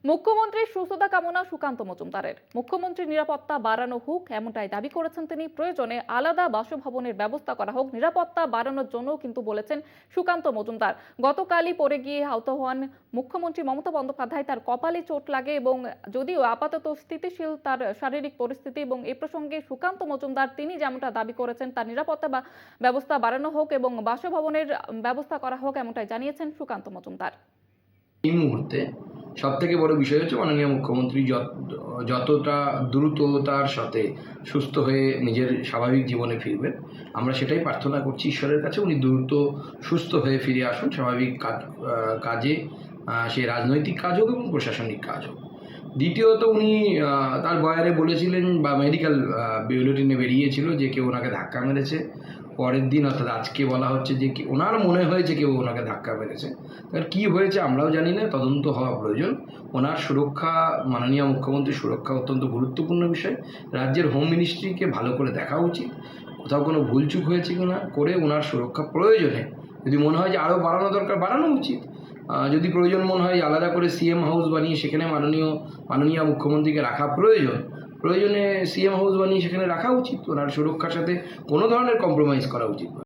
মুখ্যমন্ত্রীর সুস্থতা কামনা সুকান্ত মজুমদারের। মুখ্যমন্ত্রীর নিরাপত্তা বাড়ানো হোক এমনটাই দাবি করেছেন তিনি। প্রয়োজনে আলাদা বাসভবনের ব্যবস্থা করা হোক, নিরাপত্তা বাড়ানোর জন্য কিন্তু বলেছেন সুকান্ত মজুমদার। গতকালই পড়ে গিয়ে আহত হন মুখ্যমন্ত্রী মমতা বন্দ্যোপাধ্যায়। তার কপালে চোট লাগে এবং যদিও আপাতত স্থিতিশীল তার শারীরিক পরিস্থিতি, এবং এই প্রসঙ্গে সুকান্ত মজুমদার তিনি যেমনটা দাবি করেছেন তার নিরাপত্তা ব্যবস্থা বাড়ানো হোক এবং বাসভবনের ব্যবস্থা করা হোক এমনটাই জানিয়েছেন সুকান্ত মজুমদার। এই মুহূর্তে সবথেকে বড় বিষয় হচ্ছে মাননীয় মুখ্যমন্ত্রী যতটা দ্রুততার সাথে সুস্থ হয়ে নিজের স্বাভাবিক জীবনে ফিরবেন, আমরা সেটাই প্রার্থনা করছি ঈশ্বরের কাছে। উনি দ্রুত সুস্থ হয়ে ফিরে আসুন স্বাভাবিক কাজে, সে রাজনৈতিক কাজ হোক এবং প্রশাসনিক কাজ হোক। দ্বিতীয়ত, উনি তার বয়ারে বলেছিলেন বা মেডিকেল বুলেটিনে বেরিয়েছিল যে কেউ ওনাকে ধাক্কা মেরেছে। পরের দিন অর্থাৎ আজকে বলা হচ্ছে যে ওনার মনে হয়েছে কেউ ওনাকে ধাক্কা মেরেছে। তার কী হয়েছে আমরাও জানি না, তদন্ত হওয়া প্রয়োজন। ওনার সুরক্ষা, মাননীয় মুখ্যমন্ত্রীর সুরক্ষা অত্যন্ত গুরুত্বপূর্ণ বিষয়। রাজ্যের হোম মিনিস্ট্রিকে ভালো করে দেখা উচিত, কোথাও কোনো ভুলচুক হয়েছে কিনা করে ওনার সুরক্ষা প্রয়োজনে যদি মনে হয় যে আরও বাড়ানো দরকার বাড়ানো উচিত। যদি প্রয়োজন মনে হয় আলাদা করে সিএম হাউস বানিয়ে সেখানে মাননীয় মুখ্যমন্ত্রীকে রাখা প্রয়োজনে সিএম হাউস বানিয়ে সেখানে রাখা উচিত। ওনার সুরক্ষার সাথে কোনো ধরনের কম্প্রোমাইজ করা উচিত নয়।